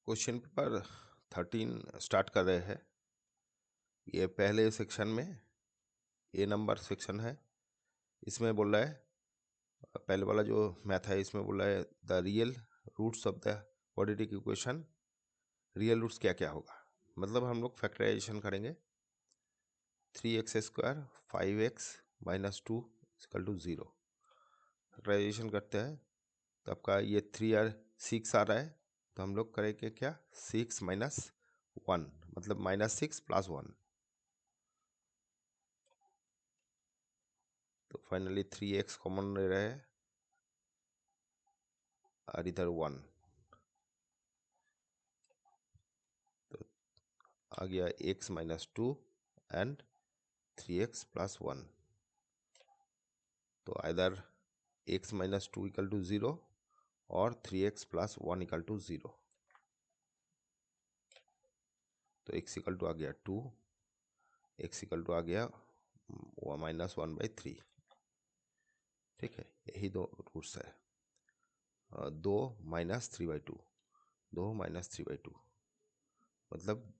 Question paper 13 start कर रहे हैं। ये पहले सेक्शन में ए नंबर सेक्शन है। इसमें बोल रहा है, पहले वाला जो मैथ है इसमें बोल रहा है the real roots of the quadratic equation. Real roots क्या क्या होगा, मतलब हम लोग फैक्टराइजेशन करेंगे। 3x² 5x -2 equal to 0 factorisation करते हैं। तो आपका ये 3 और 6 आ रहा है, तो हम लोग करेंगे क्या, 6 - 1 मतलब -6 + 1। तो फाइनली 3x कॉमन ले रहे हैं और इधर 1, तो आ गया x - 2 एंड 3x + 1। तो इधर x - 2 इक्वल टू 0 और 3x + 1 इक्वल टू 0। तो x इक्वल टू आ गया 2, x इक्वल टू आ गया -1/3। ठीक है, यही दो रूट्स है। 2 - 3/2, 2 - 3/2 मतलब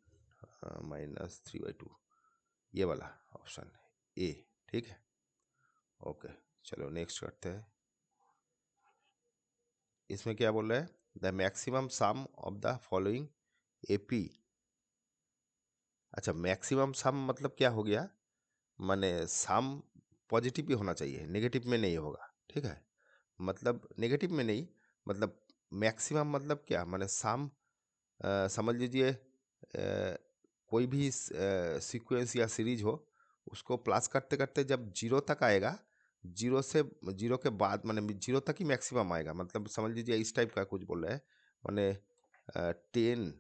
-3/2, ये वाला ऑप्शन ए। ठीक है, ओके, चलो नेक्स्ट करते हैं। इसमें क्या बोल रहा है, the maximum some of the following AP. अच्छा, मैक्सिमम सम मतलब क्या हो गया, माने सम पॉजिटिव भी होना चाहिए, नेगेटिव में नहीं होगा। ठीक है, मतलब नेगेटिव में नहीं, मतलब मैक्सिमम मतलब क्या, माने सम समझ लीजिए कोई भी सीक्वेंस या सीरीज हो, उसको प्लस करते करते जब 0 तक आएगा, 0 से 0 के बाद माने 0 तक ही मैक्सिमम आएगा। मतलब समझ लीजिए इस टाइप का कुछ बोल रहा है, माने 10,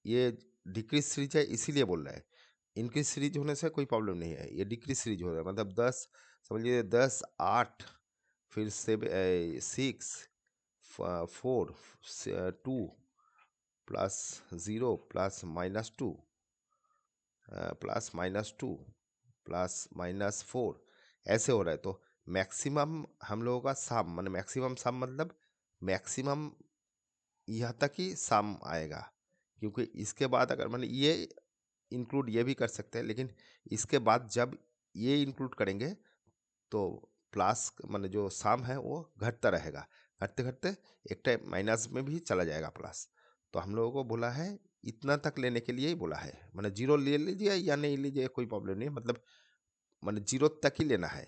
ये डिक्रीज सीरीज है इसीलिए बोल रहा है। इंक्रीज सीरीज होने से कोई प्रॉब्लम नहीं है, ये डिक्रीज सीरीज हो रहा है, मतलब 10 समझ लीजिए 10 8 फिर 6 4 2 +0 +-2 +-2 +-4 ऐसे हो रहा है। तो मैक्सिमम हम लोगों का सम, माने मैक्सिमम सम मतलब मैक्सिमम यहाँ तक ही सम आएगा, क्योंकि इसके बाद अगर माने ये इंक्लूड ये भी कर सकते हैं, लेकिन इसके बाद जब ये इंक्लूड करेंगे तो प्लस माने जो सम है वो घटता रहेगा, घटते घटते एक टाइम माइनस में भी चला जाएगा प्लस। तो हम लोगों को बोला है इतना तक लेने के लिए ही बोला है, माने 0 ले लीजिए या नहीं लीजिए कोई प्रॉब्लम नहीं, मतलब माने 0 तक ही लेना है।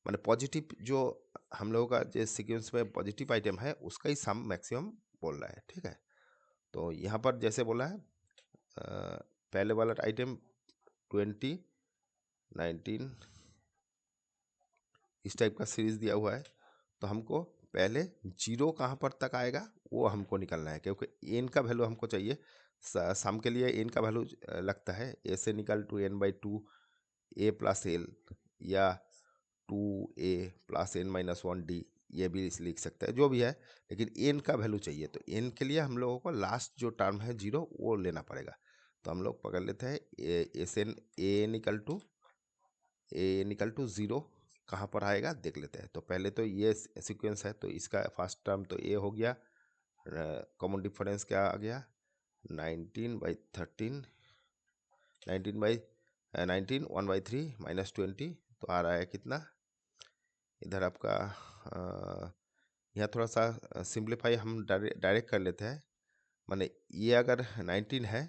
माने पॉजिटिव जो हम लोगों का जो सीक्वेंस में पॉजिटिव आइटम है उसका ही सम मैक्सिमम बोल रहा है। ठीक है, तो यहाँ पर जैसे बोला है पहले वाला आइटम 20 19 इस टाइप का सीरीज दिया हुआ है। तो हमको पहले 0 कहाँ पर तक आएगा वो हमको निकालना है, क्योंकि एन का वैल्यू हमको चाहिए। सम के लिए एन का वैल्यू लगता है ए से निकाल टू n/2 a + l या 2a + n-1d, ये भी लिख सकते हैं, जो भी है, लेकिन एन का वैल्यू चाहिए। तो एन के लिए हम लोगों को लास्ट जो टर्म है 0 वो लेना पड़ेगा। तो हम लोग पकड़ लेते हैं ए निकल टू 0 कहाँ पर आएगा देख लेते हैं। तो पहले तो ये सीक्वेंस है, तो इसका फर्स्ट टर्म तो ए हो गया, कॉमन डिफरेंस क्या आ गया 19/13, 19 1/3 -20, तो आ रहा है कितना इधर आपका यहाँ थोड़ा सा सिंप्लीफाई हम डायरेक्ट कर लेते हैं। माने ये अगर 19 है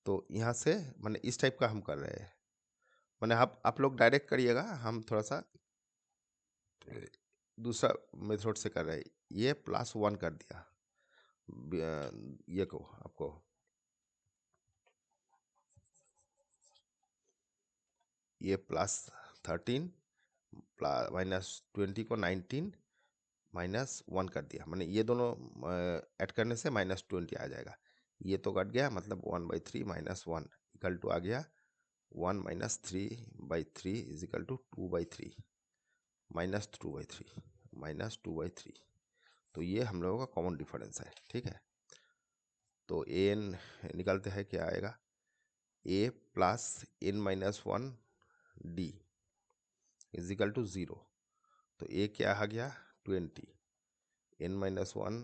तो यहाँ से माने इस टाइप का हम कर रहे हैं, माने आप लोग डायरेक्ट करिएगा, हम थोड़ा सा दूसरा मेथड से कर रहे हैं। ये +1 कर दिया, ये को आपको ये +13 -20 को 19 -1 कर दिया, माने ये दोनों ऐड करने से -20 आ जाएगा। ये तो कट गया, मतलब 1/3 -1 इक्वल टू आ गया 1 - 3/3 इज इक्वल टू 2/3 -2/3 -2/3। तो ये हम लोगों का कॉमन डिफरेंस है। ठीक है, तो एन निकालते हैं, क्या आएगा a + n-1d is equal to 0। तो a क्या आ गया 20, n-1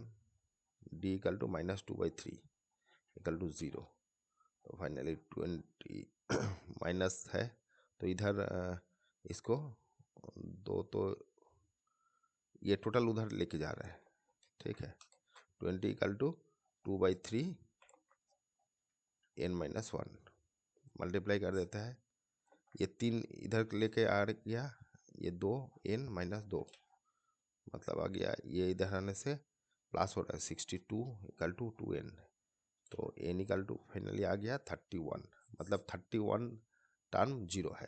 d equal to -2/3, equal to 0। तो फाइनली 20 माइनस है तो इधर इसको दो, तो ये टोटल उधर लेके जा रहा है, ठीक है। 20 इक्वल टू 2/3 n-1 मल्टीप्लाई कर देता है, ये 3 इधर लेके आ गया, ये 2 n-2 मतलब आ गया, ये इधर आने से प्लस हो रहा है 62 इक्वल टू 2n। तो n इक्वल टू फाइनली आ गया 31, मतलब 31 टर्म 0 है।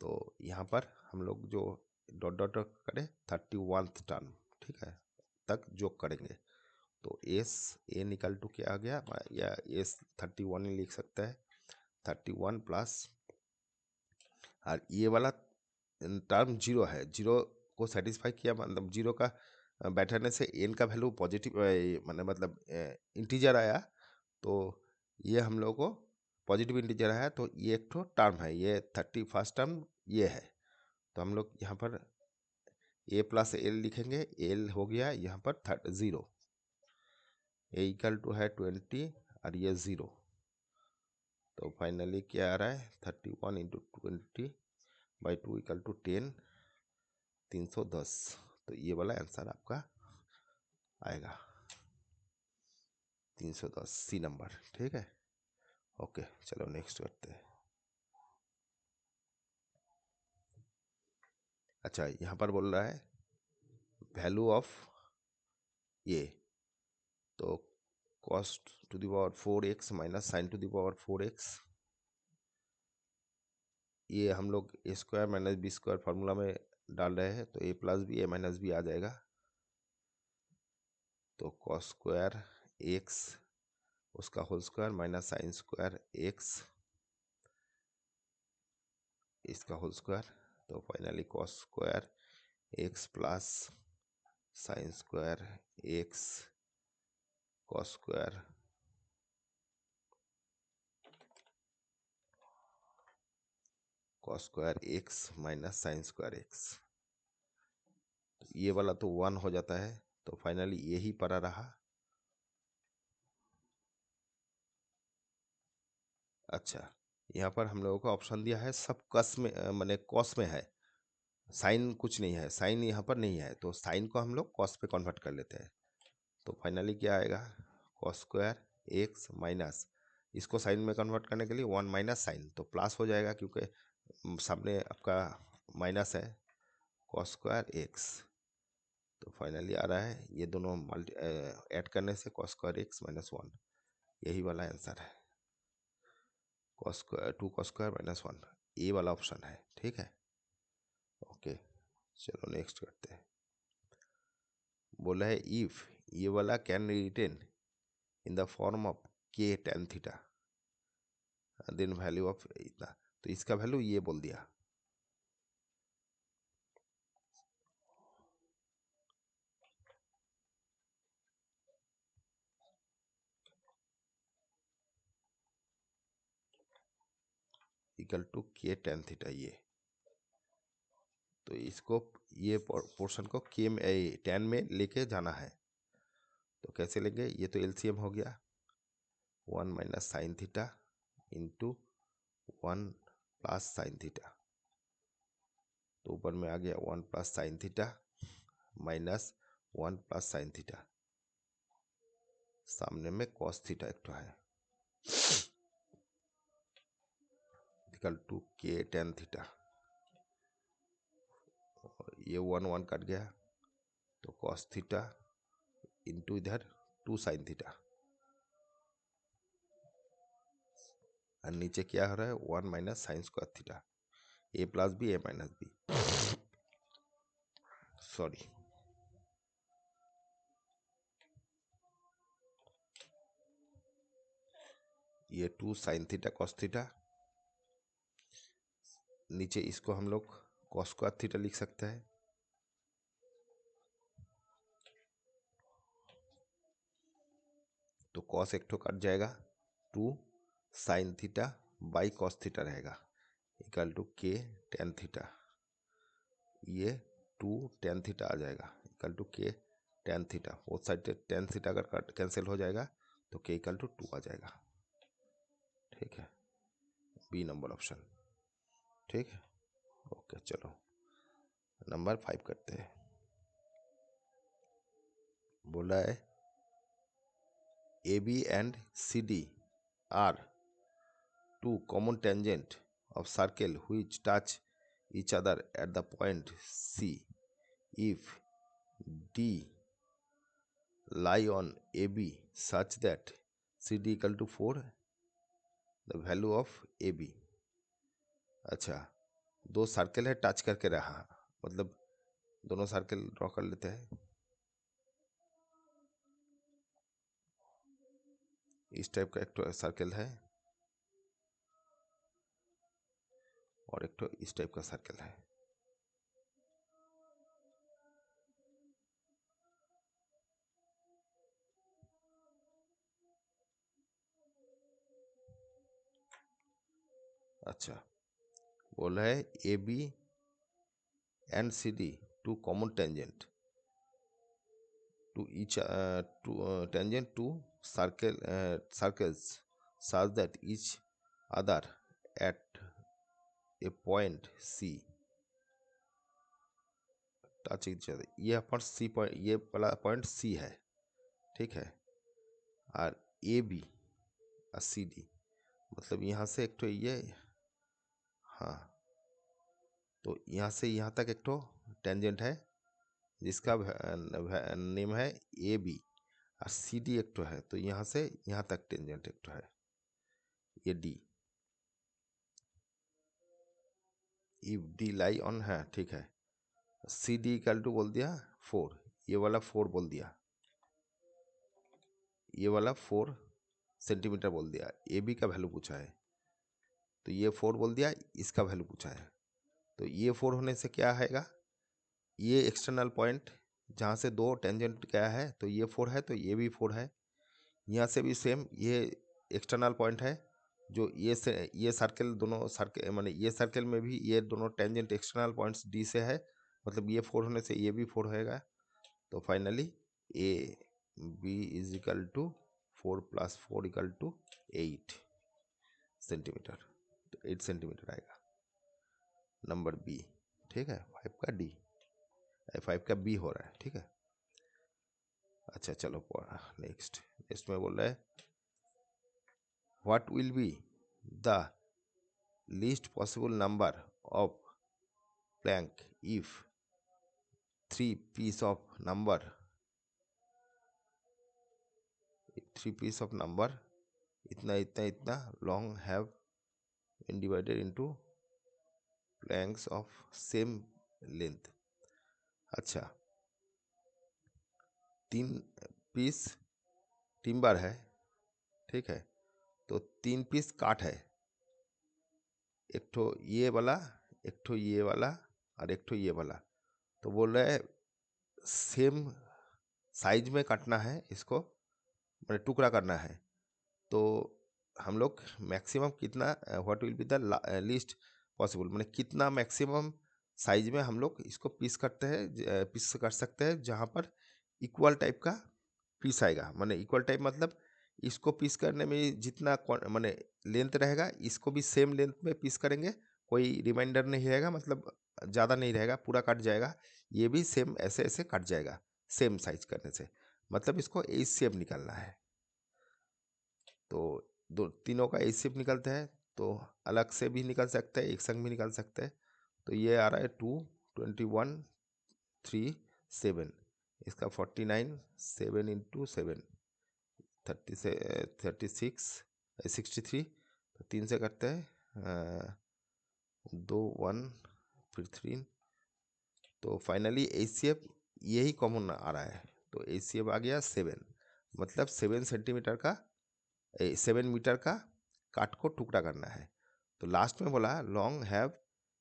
तो यहाँ पर हम लोग जो डॉट डॉट करें 31th टर्म, ठीक है, तक जोक करेंगे। तो एस n इक्वल टू क्या आ गया, या एस 31 ही लिख सकता है, 31 प्लस, और ये वाला टर्म 0 है, 0 को सेटिस्फाई किया, मतलब 0 का बैठने से n का वैल्यू पॉजिटिव मतलब इंटीजर आया, तो ये हम लोग को पॉजिटिव इंटीजर आया, तो ये एक तो टर्म है, ये 31st टर्म ये है। तो हम लोग यहाँ पर a प्लस एल लिखेंगे, एल हो गया यहाँ पर 0, a इक्वल टू है 20 और ये 0। तो फाइनली क्या आ रहा है 31 इंटू 20/2 इक्वल टू 10, 310। तो ये वाला आंसर आपका आएगा 310 सी नंबर, ठीक है। ओके चलो नेक्स्ट करते हैं। अच्छा यहाँ पर बोल रहा है वैल्यू ऑफ ये, तो cos to the power 4x minus sine to the power 4x, ये हम लोग a square minus b square formula में डाल रहे हैं, तो a plus b a minus b आ जाएगा। तो कॉस स्क्वायर एक्स उसका whole square minus sine square x इसका होल स्क्वायर, तो finally cos square x plus sine square x cos square x minus sine square x, ये वाला तो 1 हो जाता है, तो फाइनली यही पड़ा रहा। अच्छा यहाँ पर हम लोगों को ऑप्शन दिया है सब कस में माने कॉस में है, साइन कुछ नहीं है, साइन यहाँ पर नहीं है, तो साइन को हम लोग कॉस पे कन्वर्ट कर लेते हैं। तो फाइनली क्या आएगा कॉस स्क्वायर एक्स माइनस, इसको साइन में कन्वर्ट करने के लिए 1 माइनस साइन, तो प्लस हो जाएगा क्योंकि सामने आपका माइनस है, कॉस स्क्वायर एक्स। तो फाइनली आ रहा है ये दोनों ऐड करने से कॉस स्क्वायर एक्स -1, यही वाला आंसर है, कॉस स्क्वायर 2 कॉस स्क्वायर -1, ये वाला ऑप्शन है, ठीक है। ओके चलो नेक्स्ट करते हैं। बोला है इफ ये वाला can written in the form of k tan theta then value of इतना, तो इसका वैल्यू ये बोल दिया। Equal to k tan theta, ये तो इसको ये पोर्शन को k में tan में लेके जाना है, तो कैसे लेंगे, ये तो एलसीएम हो गया 1 minus sine theta into 1 plus sine theta, तो ऊपर में आ गया 1 plus sine theta minus 1 plus sine theta, सामने में कॉस थीटा एक तो है, equal to k tan theta, ये 1 1 कट गया, तो कॉस थीटा इंटू इधर 2 साइन थीटा, और नीचे क्या हो रहा है 1 minus sine square theta, A plus b a minus B, sorry ये 2 साइन थीटा कॉस थीटा, नीचे इसको हम लोग कॉस स्क्वायर थीटा लिख सकते हैं, तो कॉस एक ठो कट जाएगा, 2 sine theta by cos theta रहेगा, equal to k tan theta, ये 2 tan थीटा आ जाएगा, equal to k tan theta, वो साइड tan थीटा अगर कैंसिल हो जाएगा तो k इक्वल टू 2 आ जाएगा। ठीक है, बी नंबर ऑप्शन। ठीक है, ओके चलो नंबर 5 करते हैं। बोला है AB and CD are two common tangent of circle which touch each other at the point C. If D lie on AB such that CD equal to 4, the value of AB। अच्छा, दो circle है touch करके रहा, मतलब दोनों circle draw कर लेते हैं। इस टाइप का एक तो सर्कल है और एक तो इस टाइप का सर्कल है। अच्छा, बोला है A B and C D two common tangent to each tangent to circles such that each other at a point C touch each other। ये अपन C पॉइंट, ये वाला पॉइंट C है। ठीक है, और ए बी और सी डी मतलब यहाँ से एक तो ये, हाँ, तो यहाँ से यहाँ तक एक तो टेंजेंट है जिसका नेम है ए बी, और सी डी एक तो है, तो यहाँ से यहाँ तक टेंजेंट एक तो है ये D. If D lie on है, ठीक है, सी डी इक्वल टू बोल दिया 4, ये वाला 4 बोल दिया, ये वाला 4 सेंटीमीटर बोल दिया। ए बी का वैल्यू पूछा है तो ये 4 बोल दिया, इसका वैल्यू पूछा है तो ये 4 होने से क्या आएगा, ये एक्सटर्नल पॉइंट जहाँ से दो टेंजेंट गया है तो ये 4 है, तो ये भी 4 है। यहाँ से भी सेम, ये एक्सटर्नल पॉइंट है जो ये सर्कल, दोनों सर्कल माने ये सर्कल में भी ये दोनों टेंजेंट एक्सटर्नल पॉइंट्स डी से है, मतलब ये 4 होने से ये भी 4 होएगा। तो finally A B is equal to 4 + 4 equal to 8 centimetre, तो 8 सेंटीमीटर आएगा नंबर बी। ठीक है, 5 का डी, 5 का बी हो रहा है। ठीक है, अच्छा चलो नेक्स्ट नेक्स्ट में बोल रहा है what will be the least possible number of plank if 3 piece of number इतना इतना इतना long have been divided into planks of same length। अच्छा, 3 पीस टिम्बर है, ठीक है, तो 3 पीस काठ है, एक ठो ये वाला, एक ठो ये वाला और एक ठो ये वाला। तो बोल रहे हैं सेम साइज में काटना है इसको, मतलब टुकड़ा करना है। तो हम लोग मैक्सिमम कितना, what will be the least possible, मतलब कितना मैक्सिमम साइज में हम लोग इसको पीस करते हैं, पीस कर सकते हैं जहाँ पर इक्वल टाइप का पीस आएगा। माने इक्वल टाइप मतलब इसको पीस करने में जितना माने लेंथ रहेगा, इसको भी सेम लेंथ में पीस करेंगे, कोई रिमाइंडर नहीं रहेगा, मतलब ज़्यादा नहीं रहेगा, पूरा कट जाएगा। ये भी सेम ऐसे ऐसे कट जाएगा सेम साइज करने से, मतलब इसको ए शेप निकालना है। तो दो तीनों का ए शेप निकलता है, तो अलग से भी निकल सकते हैं, एक संग भी निकल सकते हैं। तो ये आ रहा है 2 21 3 7, इसका 49 7 × 7 36 63, तो 3 से करते हैं 2 1 फिर 3, तो फाइनली ए शेप यही कॉमन आ रहा है। तो ए शेप आ गया 7, मतलब 7 सेंटीमीटर का 7 मीटर का काट को टुकड़ा करना है। तो लास्ट में बोला long have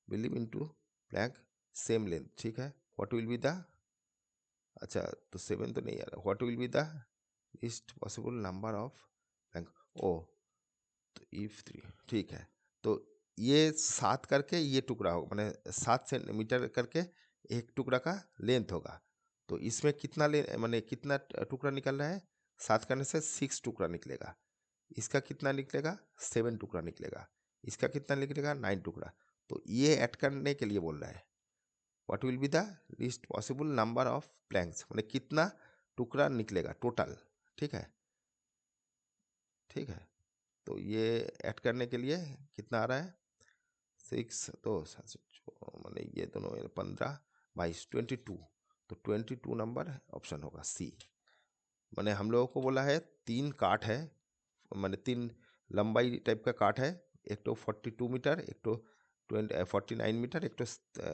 believe into plank same length. ठीक है, व्हाट विल बी द, अच्छा तो 7 तो नहीं आ रहा, what will be the least possible number of plank, ओ तो इफ 3, ठीक है, तो ये 7 करके ये टुकड़ा होगा, मैंने 7 सेंटीमीटर करके एक टुकड़ा का लेंथ होगा। तो इसमें कितना ले माने कितना टुकड़ा निकल रहा है, 7 करने से 6 टुकड़ा निकलेगा। इसका कितना निकलेगा? 7 टुकड़ा निकलेगा। इसका कितना निकलेगा? 9 टुकड़ा। तो ये ऐड करने के लिए बोल रहा है what will be the least possible number of Planck's, मैंने कितना टुकड़ा निकलेगा टोटल। ठीक है, ठीक है। तो ये ऐड करने के लिए कितना आ रहा है? 6 तो मैंने ये दोनों 15 22 22। तो 22 नंबर ऑप्शन होगा सी। मैंने हम लोगों को बोला है 3 काट है, मैंने 3 लंबाई टाइप का काट है। एक तो 42 मीटर, एक तो 49 मीटर, एक तो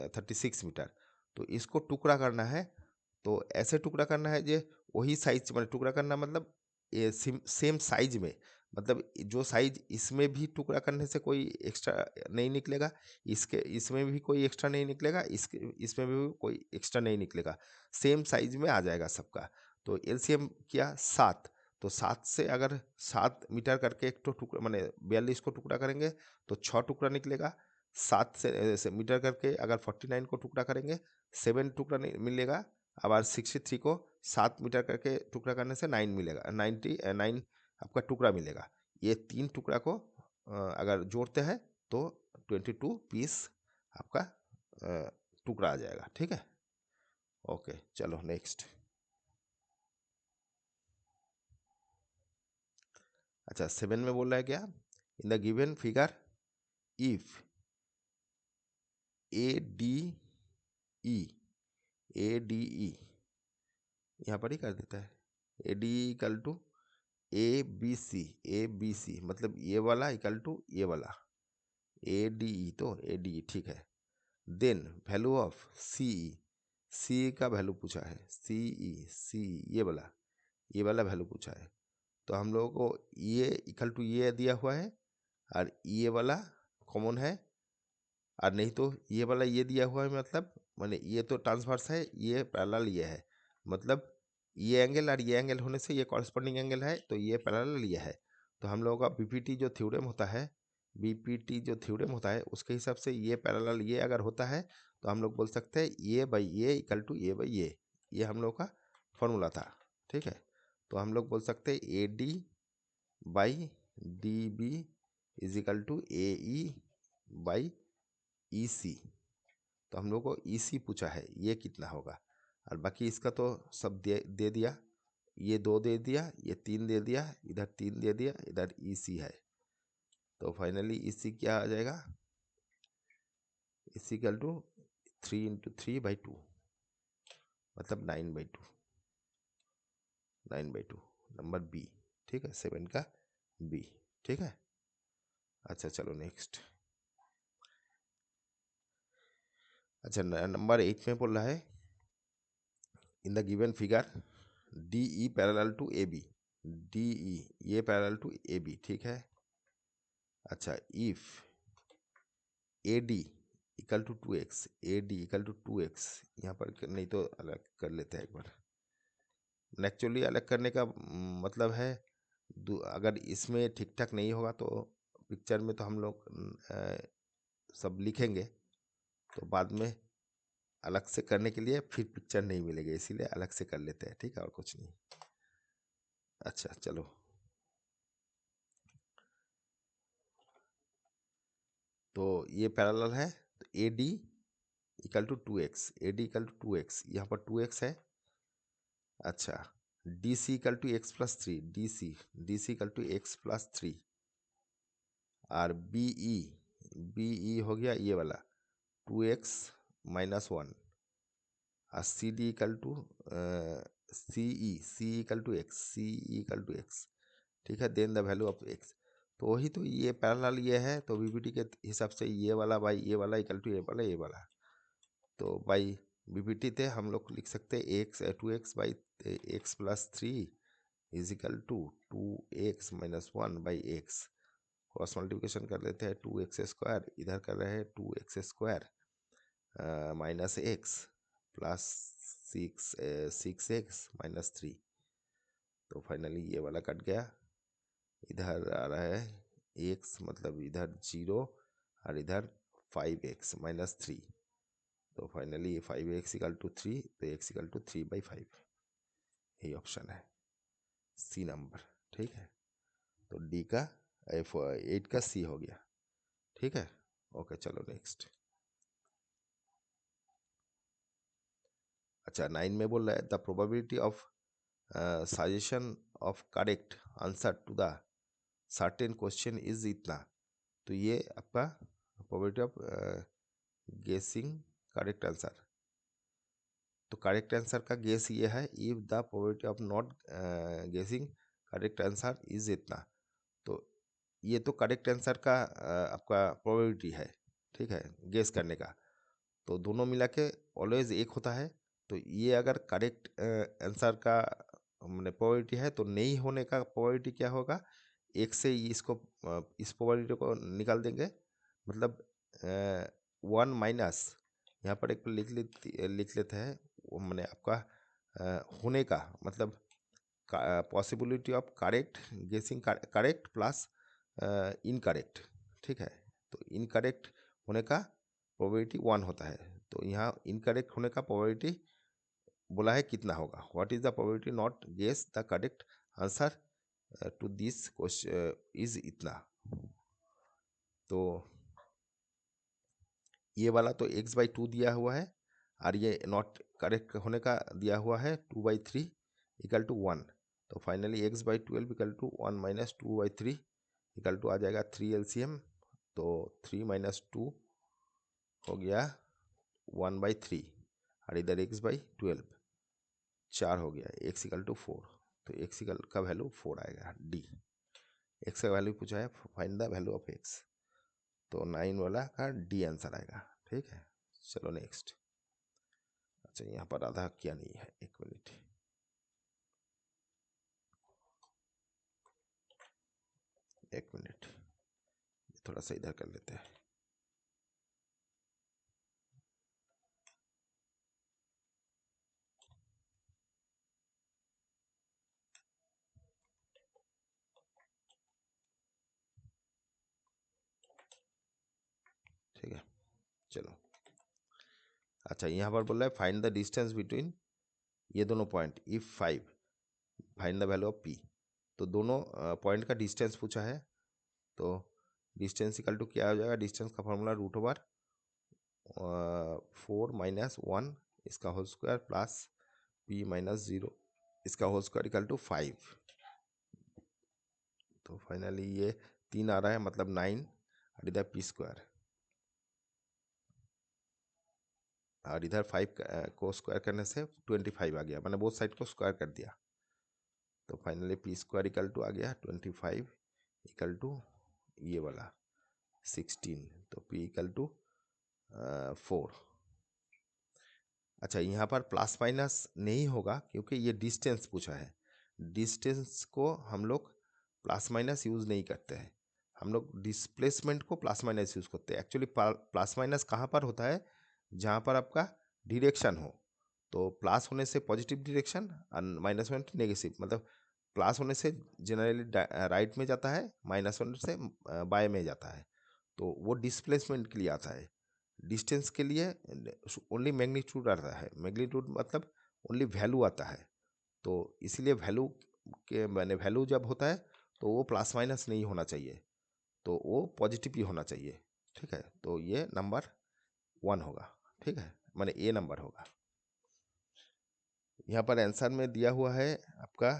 36 मीटर। तो इसको टुकड़ा करना है। तो ऐसे टुकड़ा करना है जे वही साइज, मतलब टुकड़ा करना मतलब ये सेम साइज में, मतलब जो साइज इसमें भी टुकड़ा करने से कोई एक्स्ट्रा नहीं निकलेगा, इसके इसमें भी कोई एक्स्ट्रा नहीं निकलेगा, इसके इसमें भी कोई एक्स्ट्रा नहीं निकलेगा, सेम साइज में आ जाएगा सबका। तो एलसीएम किया 7। तो 7 से अगर 7 मीटर करके एक तो टुकड़ा, मैंने 42 को टुकड़ा करेंगे तो 6 टुकड़ा निकलेगा। 7 से मीटर करके अगर 49 को टुकड़ा करेंगे 7 टुकड़ा मिलेगा। अब 63 को 7 मीटर करके टुकड़ा करने से 9 मिलेगा, 9 आपका टुकड़ा मिलेगा। ये 3 टुकड़ा को अगर जोड़ते हैं तो 22 पीस आपका टुकड़ा आ जाएगा। ठीक है, ओके चलो नेक्स्ट। अच्छा 7 में बोल रहा है क्या? In the given figure if A D E, A D E यहाँ पर ही कर देता है, A D equal to A B C, A B C मतलब ये वाला इक्वल टू ये वाला, ए डी ई, तो ए डी ई ठीक है। देन वैल्यू ऑफ सी ई, सी का वैल्यू पूछा है, सी ई सी ये वाला वैल्यू पूछा है। तो हम लोगों को ये इक्वल टू ये दिया हुआ है और ये वाला कॉमन है, और नहीं तो ये वाला ये दिया हुआ है, मतलब माने ये तो ट्रांसवर्स है, ये पैरेलल ये है, मतलब ये एंगल और ये एंगल होने से ये कॉरस्पॉन्डिंग एंगल है, तो ये पैरेलल ये है। तो हम लोगों का बीपीटी जो थ्योरम होता है, बीपीटी जो थ्योरम होता है उसके हिसाब से ये पैरेलल ये अगर होता है तो हम लोग बोल सकते हैं ये बाई ये इक्वल टू ये बाई ये हम लोग का फॉर्मूला था। ठीक है, तो हम लोग बोल सकते हैं a d by d b is equal to a e by e c. तो हम लोग को ई सी पूछा है ये कितना होगा, और बाकी इसका तो सब दे दिया, ये 2 दे दिया, ये 3 दे दिया, इधर 3 दे दिया, इधर ई सी है। तो फाइनली ई सी क्या आ जाएगा? इज इक्वल टू 3 × 3/2 मतलब 9/2, 9/2 नंबर बी। ठीक है, 7 का बी। ठीक है, अच्छा चलो नेक्स्ट। अच्छा नंबर 8 में बोल रहा है in the given figure D E parallel to A B, D E ये पैरेलल टू ए बी। ठीक है, अच्छा if A D equal to 2x, A D equal to 2x, यहाँ पर नहीं तो अलग कर लेते हैं एक बार। एक्चुअली अलग करने का मतलब है अगर इसमें ठीक ठाक नहीं होगा तो पिक्चर में तो हम लोग सब लिखेंगे, तो बाद में अलग से करने के लिए फिर पिक्चर नहीं मिलेगी, इसीलिए अलग से कर लेते हैं। ठीक है, और कुछ नहीं। अच्छा चलो, तो ये पैरेलल है, तो A D equal to 2x, A D equal to 2x, यहाँ पर 2x है। अच्छा D C equal to x+3, D C equal to x+3, और बी ई हो गया ये वाला 2x-1, और C D equal to C equal to X, C equal to X. ठीक है, then the value of X. तो वही तो ये पैरेलल ये है, तो बीपीटी के हिसाब से ये वाला बाई ये वाला इक्वल टू ये वाला। तो बाई बीपीटी थे हम लोग लिख सकते हैं X 2x/x+3 is equal to 2x-1/x। Cross multiplication कर लेते हैं, 2x² इधर कर रहे हैं 2x² minus x plus 6x-3। तो फाइनली ये वाला कट गया, इधर आ रहा है x मतलब इधर 0 और इधर 5x-3। तो फाइनली 5x = 3, तो x = 3/5, यही ऑप्शन है। सी नंबर, ठीक है। तो डी का 8 का सी हो गया, ठीक है। ओके चलो नेक्स्ट। अच्छा 9 में बोल रहा है the probability of suggestion of correct answer to the certain question is इतना। तो ये आपका probability of guessing correct answer. तो करेक्ट आंसर का गेस ये है, if the probability of not guessing correct answer is इतना। तो ये तो करेक्ट आंसर का आपका प्रोबेबिलिटी है, ठीक है, गेस करने का। तो दोनों मिला के ऑलवेज एक होता है। तो ये अगर करेक्ट आंसर का मैंने प्रोबेबिलिटी है तो नहीं होने का प्रोबेबिलिटी क्या होगा, एक से ही इसको इस प्रोबेबिलिटी को निकाल देंगे। मतलब 1 माइनस, यहाँ पर एक लिख लेते हैं वो मैंने आपका होने का मतलब पॉसिबिलिटी ऑफ करेक्ट गेसिंग करेक्ट प्लस इनकरेक्ट, ठीक है। तो इनकरेक्ट होने का प्रोबेबिलिटी 1 होता है। तो यहाँ इनकरेक्ट होने का प्रोबेबिलिटी बोला है कितना होगा, what is the probability not guess the correct answer to this question is इतना। तो ये वाला तो x/2 दिया हुआ है, और ये नॉट करेक्ट होने का दिया हुआ है 2/3 इक्वल टू 1। तो finally x/12 equal to 1 minus 2/3 equal to आ जाएगा 3 LCM। तो 3 माइनस 2 हो गया 1/3, और इधर x/12 4 हो गया, x इक्वल टू 4। तो x इक्वल का वैल्यू 4 आएगा, डी। x का वैल्यू पूछा है, find the value of x। तो 9 वाला का डी आंसर आएगा, ठीक है। चलो नेक्स्ट। अच्छा यहाँ पर आधा क्या नहीं है, एक मिनट, एक मिनट, थोड़ा सा इधर कर लेते हैं। ठीक है चलो। अच्छा यहाँ पर बोल रहा है फाइंड द डिस्टेंस बिटवीन ये दोनों point if 5 find the value of P. तो दोनों पॉइंट का डिस्टेंस पूछा है। तो डिस्टेंस इक्वल टू क्या हो जाएगा, डिस्टेंस का फॉर्मूला √4 माइनस 1 इसका whole square plus P minus 0 इसका होल स्क्वायर इक्वल टू 5। तो फाइनली ये 3 आ रहा है, मतलब 9, और इधर पी स्क्वायर, और इधर 5 को स्क्वायर करने से 25 आ गया, मैंने बोथ साइड को स्क्वायर कर दिया। तो finally p square equal to आ गया 25 इक्वल टू ये वाला 16। तो पी इक्वल टू 4। अच्छा यहाँ पर प्लस माइनस नहीं होगा क्योंकि ये डिस्टेंस पूछा है। डिस्टेंस को हम लोग प्लस माइनस यूज़ नहीं करते हैं, हम लोग डिस्प्लेसमेंट को प्लस माइनस यूज़ करते हैं। एक्चुअली प्लस माइनस कहाँ पर होता है, जहाँ पर आपका डिरेक्शन हो। तो प्लस होने से पॉजिटिव डिरेक्शन और माइनस होने से नेगेटिव, मतलब प्लस होने से जनरली राइट में जाता है, माइनस होने से बाएं में जाता है। तो वो डिस्प्लेसमेंट के लिए आता है। डिस्टेंस के लिए ओनली मैग्नीट्यूड आता है, मैग्नीट्यूड मतलब ओनली वैल्यू आता है। तो इसीलिए वैल्यू के मैंने वैल्यू जब होता है तो वो प्लस माइनस नहीं होना चाहिए, तो वो पॉजिटिव ही होना चाहिए, ठीक है। तो ये नंबर 1 होगा, ठीक है, माने ए नंबर होगा। यहाँ पर आंसर में दिया हुआ है आपका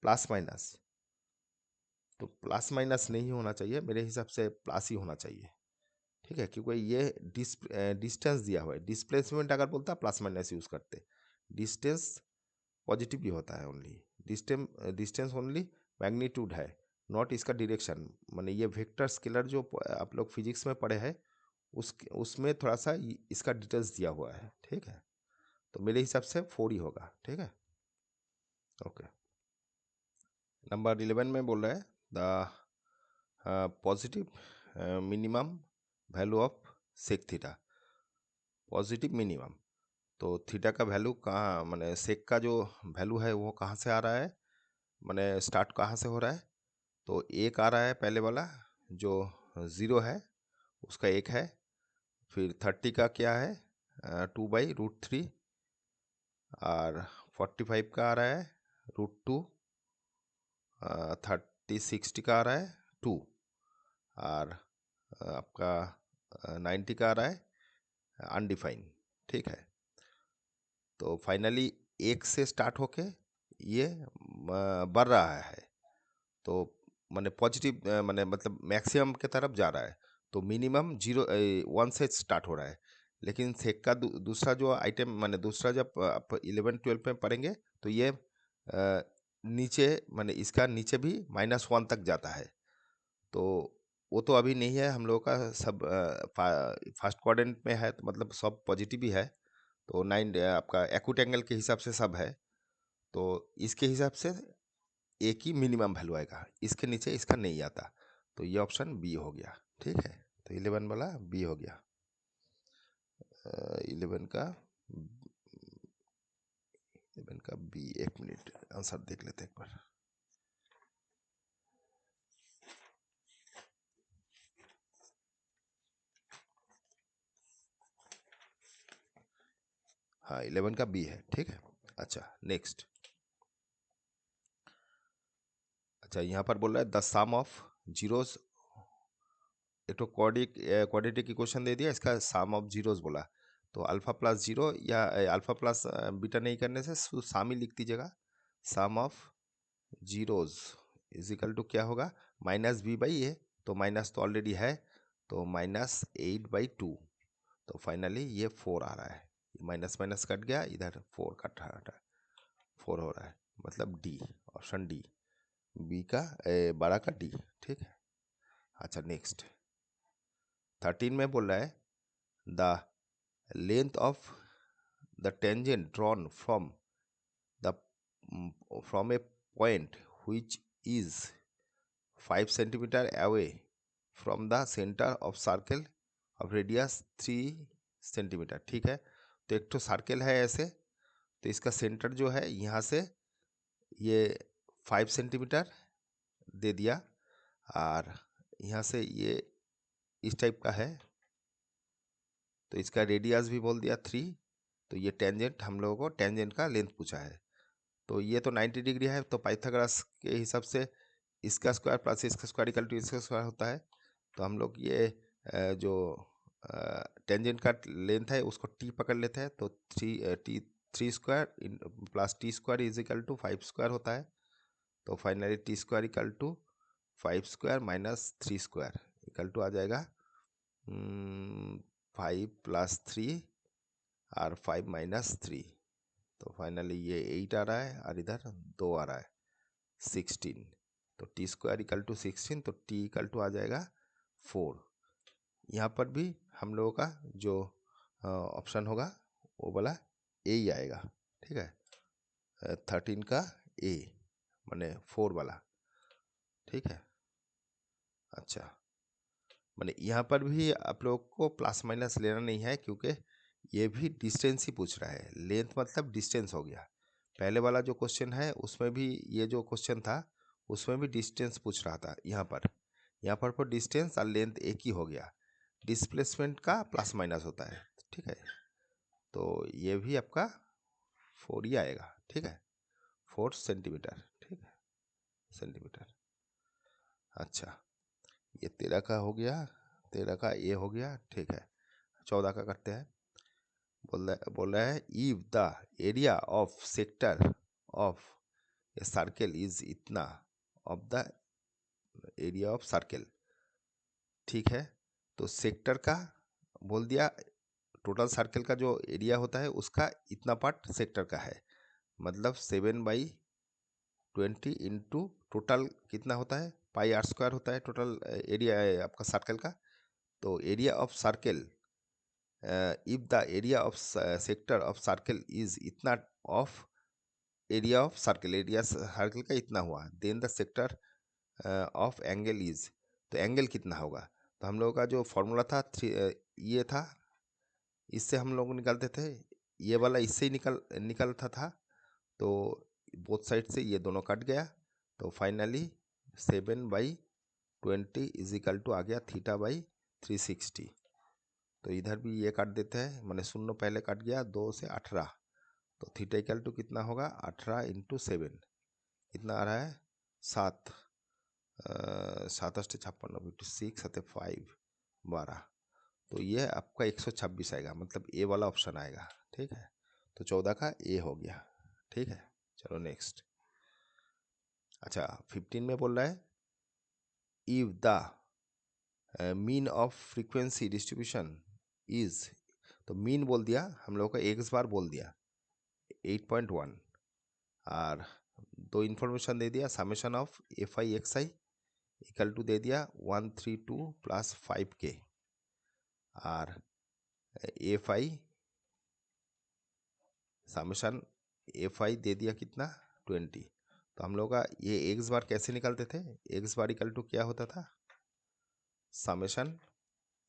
प्लस माइनस, तो प्लस माइनस नहीं होना चाहिए, मेरे हिसाब से प्लस ही होना चाहिए, ठीक है, क्योंकि ये डिस्टेंस दिया हुआ है। डिस्प्लेसमेंट अगर बोलता प्लस माइनस यूज़ करते, डिस्टेंस पॉजिटिव भी होता है ओनली। डिस्टेंस ओनली मैग्नीट्यूड है, नॉट इसका डायरेक्शन। माने ये वेक्टर स्केलर जो आप लोग फिजिक्स में पढ़े हैं उसमें थोड़ा सा इसका डिटेल्स दिया हुआ है, ठीक है। तो मेरे हिसाब से 4 ही होगा, ठीक है। ओके नंबर 11 में बोल रहा है the positive minimum value of sec theta. Positive minimum, तो थीटा का वैल्यू कहाँ, मैंने सेक का जो वैल्यू है वो कहाँ से आ रहा है, मैंने स्टार्ट कहाँ से हो रहा है। तो एक आ रहा है पहले वाला जो 0 है उसका एक है, फिर 30 का क्या है 2/√3, और 45 का आ रहा है √2, 30 60 का आ रहा है 2, और आपका 90 का आ रहा है अनडिफाइन। ठीक है, तो फाइनली 1 से स्टार्ट होके ये बढ़ रहा है, तो माने पॉजिटिव माने मतलब मैक्सिमम के तरफ जा रहा है। तो मिनिमम 1 से स्टार्ट हो रहा है, लेकिन सेक का दूसरा जो आइटम माने दूसरा जब आप 11 12 में पढ़ेंगे तो ये नीचे माने इसका नीचे भी -1 तक जाता है। तो वो तो अभी नहीं है, हम लोगों का सब फर्स्ट क्वाड्रेंट में है, तो मतलब सब पॉजिटिव ही है। तो 9 आपका एक्यूट एंगल के हिसाब से सब है, तो इसके हिसाब से एक ही मिनिमम वैल्यू आएगा, इसके नीचे इसका नहीं आता। तो ये ऑप्शन बी हो गया। ठीक है, तो 11 वाला बी हो गया। 11 का 11 का बी। एक मिनट आंसर देख लेते हैं एक बार। हाँ, 11 का बी है। ठीक है, अच्छा नेक्स्ट। अच्छा, यहाँ पर बोल रहा है द सम ऑफ जीरोस, एक तो क्वाड्रेटिक इक्वेशन दे दिया, इसका सम ऑफ जीरोस बोला। तो अल्फा प्लस जीरो या अल्फा प्लस बीटा नहीं करने से सम ही लिख दीजिएगा। Sum of zeros is equal to क्या होगा, -b/a, तो माइनस तो ऑलरेडी है, तो -8/2। तो फाइनली ये 4 आ रहा है, माइनस माइनस कट गया, इधर 4 कट रहा है, 4 हो रहा है, मतलब डी, ऑप्शन डी, बी का 12 का डी। ठीक है, अच्छा नेक्स्ट 13 में बोल रहा है the length of the tangent drawn the from A point which is 5 centimeter away from the center of circle of radius 3 centimetre. ठीक है, तो एक तो सर्कल है ऐसे, तो इसका सेंटर जो है यहाँ से ये 5 सेंटीमीटर दे दिया, और यहाँ से ये इस टाइप का है, तो इसका रेडियस भी बोल दिया 3। तो ये टेंजेंट, हम लोगों को टेंजेंट का लेंथ पूछा है। तो ये तो 90 डिग्री है, तो पाइथागोरस के हिसाब से इसका स्क्वायर प्लस इसका स्क्वायर इक्वल टू इसका स्क्वायर होता है। तो हम लोग ये जो टेंजेंट का लेंथ है उसको टी पकड़ लेते हैं, तो 3 square plus t square is equal to 5 square होता है। तो finally t square equal to 5 square minus 3 square equal to आ जाएगा 5 + 3 और 5 - 3। तो फाइनली ये 8 आ रहा है, और इधर 2 आ रहा है 16। तो टी स्क्वायर इक्वल टू 16, तो टी इक्वल टू आ जाएगा 4। यहाँ पर भी हम लोगों का जो ऑप्शन होगा वो वाला ए ही आएगा। ठीक है, 13 का ए माने 4 वाला। ठीक है, अच्छा माने यहाँ पर भी आप लोग को प्लस माइनस लेना नहीं है, क्योंकि ये भी डिस्टेंस ही पूछ रहा है। लेंथ मतलब डिस्टेंस हो गया। पहले वाला जो क्वेश्चन है उसमें भी, ये जो क्वेश्चन था उसमें भी डिस्टेंस पूछ रहा था। यहाँ पर डिस्टेंस और लेंथ एक ही हो गया। डिस्प्लेसमेंट का प्लस माइनस होता है। ठीक है, तो ये भी आपका 4 ही आएगा। ठीक है, 4 सेंटीमीटर। ठीक है, सेंटीमीटर। अच्छा, ये 13 का हो गया, 13 का ए हो गया। ठीक है, 14 का करते हैं। बोल रहा है if the area of sector of a circle is इतना of the area of circle. ठीक है, तो सेक्टर का बोल दिया, टोटल सर्कल का जो एरिया होता है उसका इतना पार्ट सेक्टर का है, मतलब 7/20 इंटू टोटल कितना होता है, πr² होता है टोटल एरिया आपका सर्कल का। तो area of circle, if the area of sector of circle is इतना of area of circle, area circle का इतना हुआ, then the sector of angle is, तो एंगल कितना होगा। तो हम लोगों का जो फॉर्मूला था ये था, इससे हम लोग निकालते थे, ये वाला इससे ही निकलता था। तो बोथ साइड से ये दोनों कट गया, तो फाइनली 7/20 इज इक्वल टू आ गया θ/360। तो इधर भी ये काट देते हैं, मैंने 0 पहले कट गया, 2 से 18। तो थीटा इक्वल टू कितना होगा, 18 × 7 कितना आ रहा है, सात, 7×8 56, 5 तो ये आपका 126 आएगा, मतलब ए वाला ऑप्शन आएगा। ठीक है, तो 14 का ए हो गया। ठीक है, चलो नेक्स्ट। अच्छा 15 में बोल रहा है if the mean of frequency distribution is, तो मीन बोल दिया हम लोगों का, एक्स बार बोल दिया 8.1, और दो इन्फॉर्मेशन दे दिया, summation of f i x i equal to दे दिया 132 + 5K, और f i summation f i दे दिया कितना 20। तो हम लोग का ये एक्स बार कैसे निकालते थे, एक्स बार इक्वल टू क्या होता था, summation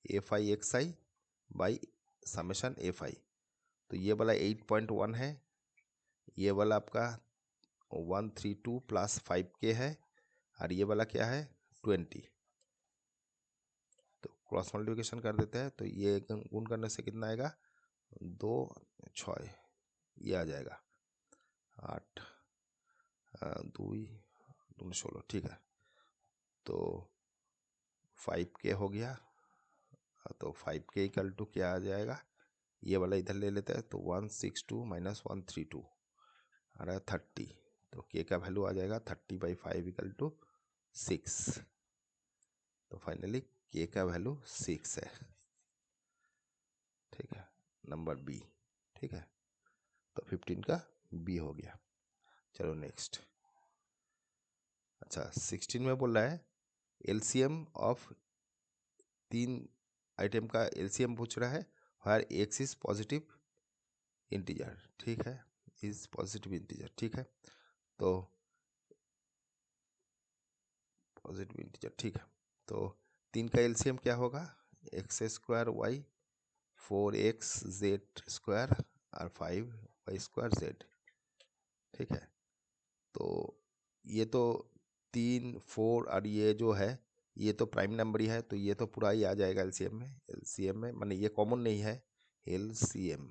f i x I by summation f आई। तो ये वाला 8.1 है, ये वाला आपका 132 + 5K है, और ये वाला क्या है 20। तो क्रॉस मल्टीप्लिकेशन कर देते हैं, तो ये गुण करने से कितना आएगा 2 6, ये आ जाएगा 8 2 2 16। ठीक है, तो 5K हो गया, तो 5K इक्वल टू क्या आ जाएगा, ये वाला इधर ले लेते हैं, तो 162 - 132 आ रहा है 30। तो K का वैल्यू आ जाएगा 30/5 इक्वल टू 6। तो फाइनली K का वैल्यू 6 है। ठीक है, नंबर बी। ठीक है, तो 15 का बी हो गया। चलो नेक्स्ट। अच्छा 16 में बोल रहा है एलसीएम ऑफ 3 आइटम का एलसीएम पूछ रहा है, हर एक्स इज पॉजिटिव इंटीजर। ठीक है, इज पॉजिटिव इंटीजर। ठीक है, तो पॉजिटिव इंटीजर। ठीक है, तो 3 का एलसीएम क्या होगा, x² y 4x z² और 5y² z। ठीक है, तो ये तो 3 4 और ये जो है ये तो प्राइम नंबर ही है, तो ये तो पूरा ही आ जाएगा एलसीएम में। एलसीएम में माने ये कॉमन नहीं है, एलसीएम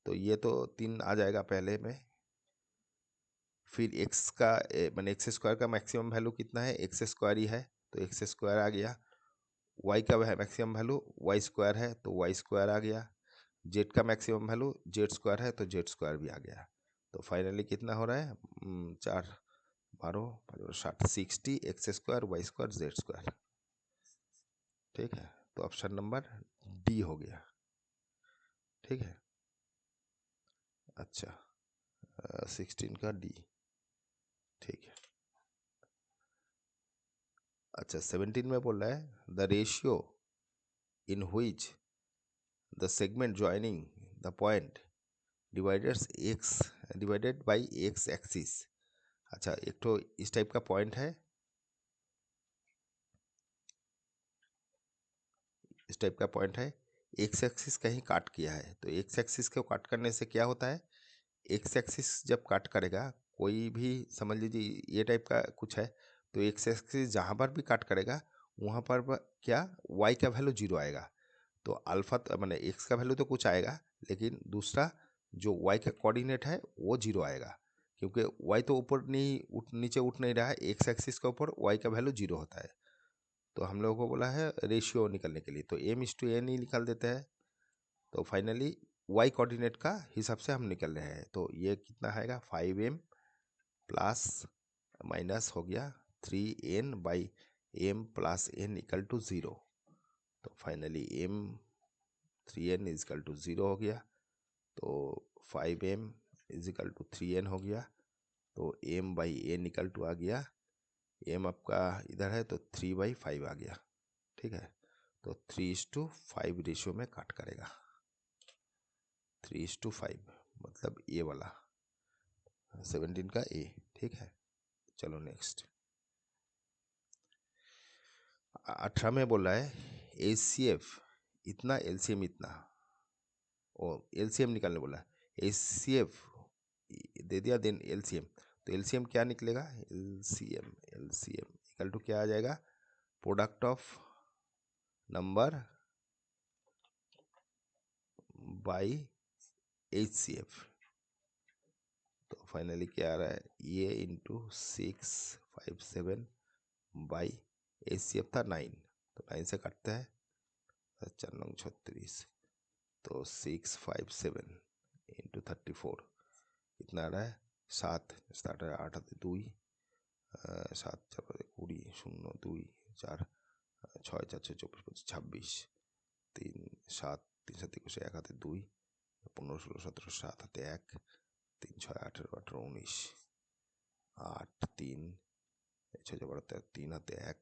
तो ये तो 3 आ जाएगा पहले में। फिर एक्स का माने x² का मैक्सिमम वैल्यू कितना है, x² ही है, तो x² आ गया। y का मैक्सिमम वैल्यू y² है, तो y² आ गया। z का मैक्सिमम वैल्यू z² है, तो z² भी आ गया। तो फाइनली कितना हो रहा है 4 12 15 60 60 x² y² z²। ठीक है, तो ऑप्शन नंबर डी हो गया। ठीक है, अच्छा 16 का डी। ठीक है, अच्छा 17 में बोल रहा है the ratio in which the segment joining the point divided by x axis। अच्छा एक तो इस टाइप का पॉइंट है, इस टाइप का पॉइंट है, एक्स एक्सिस कहीं काट किया है, तो एक्स एक्सिस को काट करने से क्या होता है, एक्स एक्सिस जब काट करेगा कोई भी, समझ लीजिए ये टाइप का कुछ है, तो एक्स एक्सिस जहाँ पर भी काट करेगा वहाँ पर क्या वाई का वैल्यू 0 आएगा। तो अल्फा मैंने एक्स का वैल्यू तो कुछ आएगा, लेकिन दूसरा जो वाई का कोऑर्डिनेट है वो 0 आएगा, क्योंकि वाई तो ऊपर नहीं नीचे उठ नहीं रहा है, एक्स एक्सिस के ऊपर वाई का वैल्यू 0 होता है। तो हम लोगों को बोला है रेशियो निकलने के लिए, तो m/n ही निकाल देते हैं। तो फाइनली वाई कोऑर्डिनेट का हिसाब से हम निकल रहे हैं, तो ये कितना आएगा 5m प्लस माइनस हो गया 3n/m + n इक्वल टू 0। तो finally m 3n is equal to 0 हो गया, तो 5m is equal to 3n हो गया, तो m/n इक्वल टू आ गया, m आपका इधर है तो 3/5 आ गया। ठीक है, तो 3:5 रेशियो में काट करेगा, 3:5 मतलब ए वाला 17 का ए। ठीक है, चलो नेक्स्ट। 18 में बोल रहा है एचसीएफ इतना एलसीएम इतना, ओ एलसीएम निकालने बोला है, एचसीएफ दे दिया, देन एलसीएम। तो एलसीएम क्या निकलेगा, एलसीएम इक्वल टू क्या आ जाएगा, product of number by HCF. तो फाइनली क्या आ रहा है, ये इंटू 6 57 बाई HCF था 9, तो 9 से काटते हैं 4×9 = 36, तो 657 इंटू 34 कितना आ रहा है 7, स्टार्ट है 8 हाथे 2, 7 4 20 0 2 4 6 4 6 24 25 26 3 7 3 7 21 1 হাতে 2 15 16 17 7 হাতে 1 3 6 18 18 19 8 3 6 12 3 हाथे 1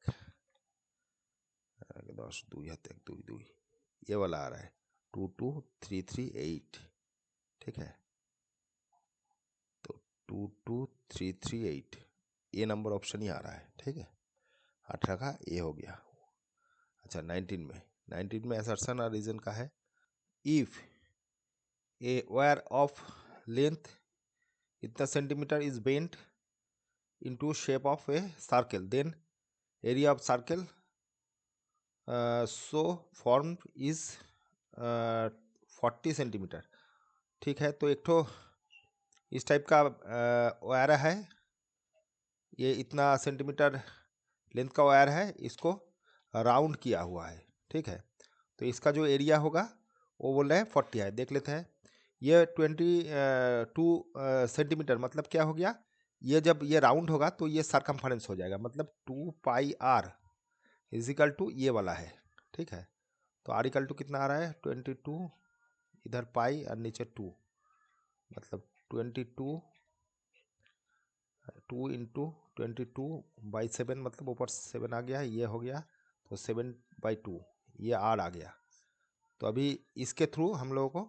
10 2 हाथे 1 2 2, ये वाला आ रहा है 22338, ठीक है। तो 22338 ये नंबर ऑप्शन ही आ रहा है, ठीक है। 18 का ए हो गया। अच्छा 19 में असर्शन और रीजन का है, if a wire of length इतना centimetre is bent into shape of a circle, then area of circle so form is 40 centimetre, ठीक है। तो एक तो इस टाइप का वायर है, ये इतना सेंटीमीटर लेंथ का वायर है, इसको राउंड किया हुआ है, ठीक है। तो इसका जो एरिया होगा वो बोल रहे हैं 40 है, देख लेते हैं। ये 22 सेंटीमीटर मतलब क्या हो गया, ये जब ये राउंड होगा तो ये सरकमफरेंस हो जाएगा, मतलब 2πr इजिकल टू ये वाला है, ठीक है। तो r इक्वल टू कितना आ रहा है 22, इधर पाई और नीचे 2, मतलब 22 2 इंटू 22/7, मतलब ऊपर 7 आ गया, ये हो गया तो 7/2, ये r आ गया। तो अभी इसके थ्रू हम लोगों को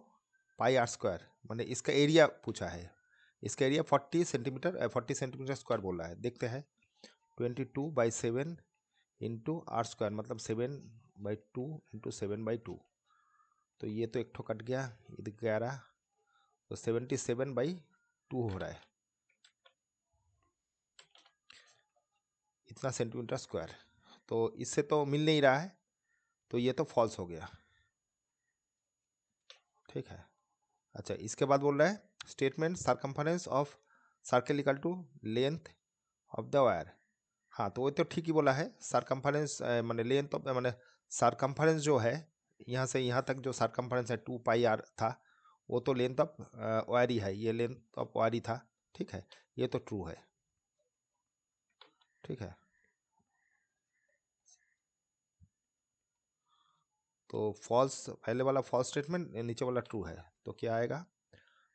πr², मैंने इसका एरिया पूछा है, इसका एरिया 40 सेंटीमीटर 40 सेंटीमीटर स्क्वायर बोल रहा है। देखते हैं 22/7 इंटू r², मतलब 7/2 इंटू 7/2, तो ये तो एक ठो कट गया, इधर 11, तो 77/2 हो रहा है, इतना सेंटीमीटर स्क्वायर। तो इससे तो मिल नहीं रहा है, तो ये तो फॉल्स हो गया, ठीक है। अच्छा इसके बाद बोल रहा है statement circumference of circle equal to length of the wire. हाँ तो वो तो ठीक ही बोला है, सरकमफरेंस मैंने लेंथ ऑफ मैंने सरकमफरेंस जो है यहाँ से यहाँ तक जो सरकमफरेंस है 2πr था, वो तो लेंथ ऑफ वायर ही है, ये लेंथ ऑफ वायर ही था, ठीक है। ये तो ट्रू है, ठीक है। तो फॉल्स, पहले वाला फॉल्स स्टेटमेंट, नीचे वाला ट्रू है, तो क्या आएगा,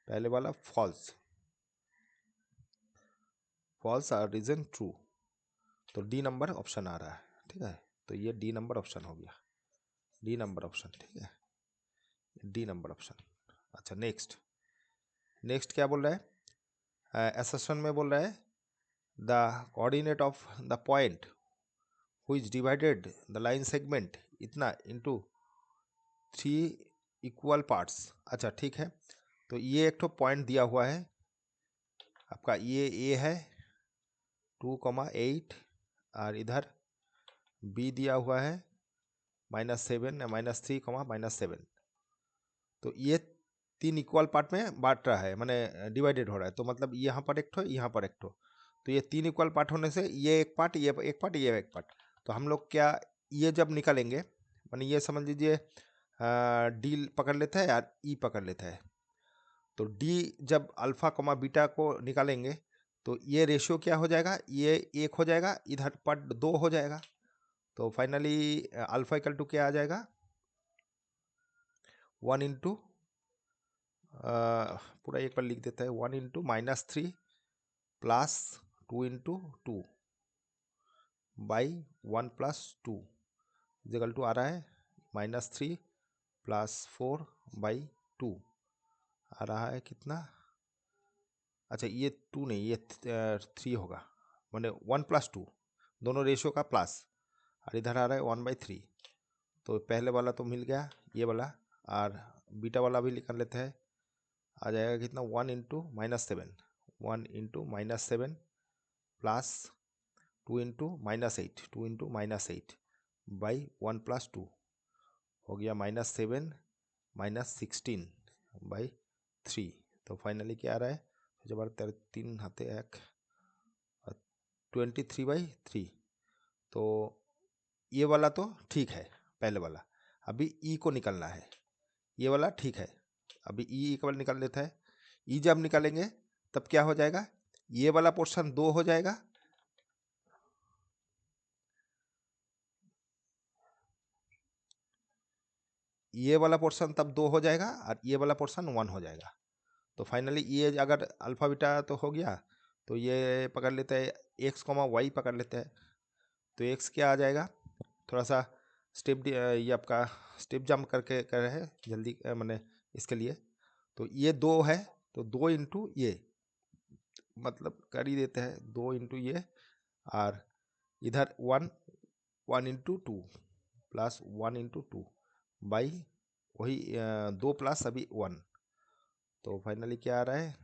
पहले वाला फॉल्स, फॉल्स और रीजन ट्रू, तो डी नंबर ऑप्शन आ रहा है, ठीक है। तो ये डी नंबर ऑप्शन हो गया, डी नंबर ऑप्शन, ठीक है, डी नंबर ऑप्शन। अच्छा नेक्स्ट, नेक्स्ट क्या बोल रहा है, असर्शन में बोल रहा है the coordinate of the point which divided the line segment इतना इनटू 3 इक्वल पार्ट्स। अच्छा ठीक है, तो ये एक तो पॉइंट दिया हुआ है आपका, ये ए है 2,8, और इधर बी दिया हुआ है -7 -3, -7। तो ये 3 इक्वल पार्ट में बांट रहा है, माने डिवाइडेड हो रहा है, तो मतलब यहाँ पर एक ठो यहाँ पर एक ठो, तो ये 3 इक्वल पार्ट होने से ये एक पार्ट, ये एक पार्ट, ये एक पार्ट। तो हम लोग क्या, ये जब निकालेंगे, माने ये समझ लीजिए डी पकड़ लेता है यार, ई पकड़ लेता है, तो डी जब अल्फा कमा बीटा को निकालेंगे तो ये रेशियो क्या हो जाएगा, ये 1 हो जाएगा, इधर पार्ट 2 हो जाएगा। तो फाइनली अल्फा इक्वल टू क्या आ जाएगा 1 इंटू पूरा एक बार लिख देता है 1 into -3 plus 2 into 2 by 1 plus 2 equal to आ रहा है -3 प्लस 4 बाई 2 आ रहा है कितना, अच्छा ये 2 नहीं, ये 3 होगा, मैंने 1 + 2 दोनों रेशियो का प्लस, और इधर आ रहा है 1/3। तो पहले वाला तो मिल गया ये वाला, और बीटा वाला भी निकाल लेते हैं, आ जाएगा कितना 1 into -7, 1 into -7 plus 2 into -8, 2 into -8 by 1 + 2 हो गया -7 -16 बाई 3। तो फाइनली क्या आ रहा है, जब 3 हाथे 1 23/3। तो ये वाला तो ठीक है, पहले वाला। अभी ई को निकालना है, ये वाला ठीक है। अभी ई इक्वल निकाल लेता है। ई जब निकालेंगे तब क्या हो जाएगा, ये वाला पोर्शन 2 हो जाएगा, ये वाला पोर्शन तब 2 हो जाएगा और ये वाला पोर्शन 1 हो जाएगा। तो फाइनली ये अगर अल्फा बीटा तो हो गया, तो ये पकड़ लेते हैं एक्स कॉमा वाई पकड़ लेते हैं। तो एक्स क्या आ जाएगा, थोड़ा सा स्टेप ये आपका स्टेप जंप करके कर रहे हैं जल्दी मैंने इसके लिए। तो ये 2 है, तो 2 इंटू ये, मतलब कर ही देते हैं 2 इंटू ये, और इधर 1 इंटू 2 प्लस 1 इंटू 2 बाई वही 2 प्लस अभी 1। तो फाइनली क्या आ रहा है,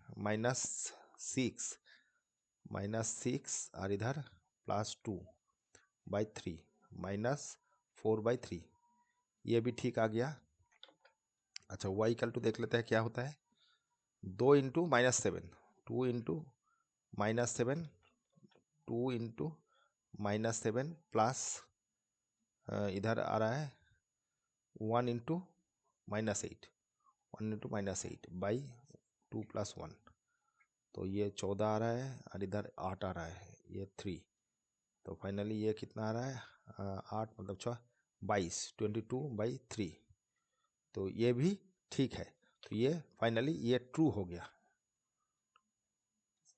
-6, और इधर +2/3 -4/3, ये भी ठीक आ गया। अच्छा y इक्वल टू देख लेते हैं क्या होता है, 2 इंटू -7, 2 इंटू -7, 2 इंटू -7 प्लस इधर आ रहा है 1 इंटू -8, 1 इंटू -8 बाई 2 + 1। तो ये 14 आ रहा है और इधर 8 आ रहा है, ये 3। तो फाइनली ये कितना आ रहा है, 8 मतलब 6 22, 22/3। तो ये भी ठीक है। तो ये फाइनली ये ट्रू हो गया,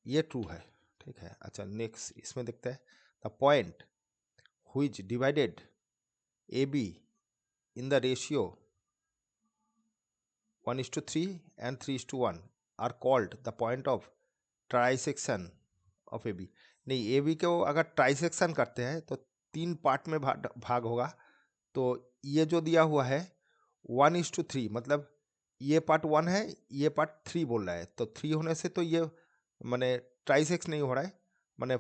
ये ट्रू है, ठीक है। अच्छा नेक्स्ट इसमें देखते हैं, the point which divided AB in the ratio 1:3 and 3:1 are called the point of trisection of AB। नहीं, AB को अगर ट्राइसेक्शन करते हैं तो 3 पार्ट में भाग होगा। तो ये जो दिया हुआ है 1:3, मतलब ये पार्ट 1 है, ये पार्ट 3 बोल रहा है। तो 3 होने से तो ये माने ट्राइसेक्स नहीं हो रहा है, माने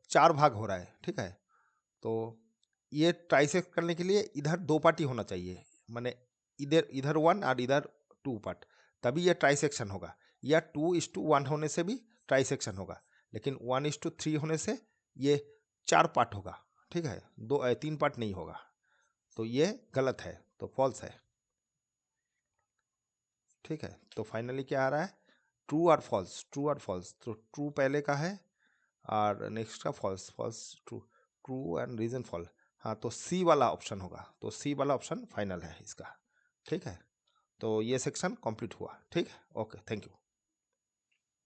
4 भाग हो रहा है, ठीक है। तो ये ट्राइसेक्ट करने के लिए इधर 2 पार्ट ही होना चाहिए, माने इधर इधर 1 और इधर 2 पार्ट, तभी ये ट्राइसेक्शन होगा। या 2:1 होने से भी ट्राइसेक्शन होगा, लेकिन 1:3 होने से ये 4 पार्ट होगा, ठीक है, 3 पार्ट नहीं होगा। तो ये गलत है, तो फॉल्स है, ठीक है। तो फाइनली क्या आ रहा है, ट्रू और फॉल्स, ट्रू और फॉल्स। तो ट्रू पहले का है और नेक्स्ट का false, false true, true and reason fall. हाँ, तो सी वाला ऑप्शन होगा, तो सी वाला ऑप्शन फाइनल है इसका, ठीक है। तो ये सेक्शन कंप्लीट हुआ, ठीक है। Okay, thank you.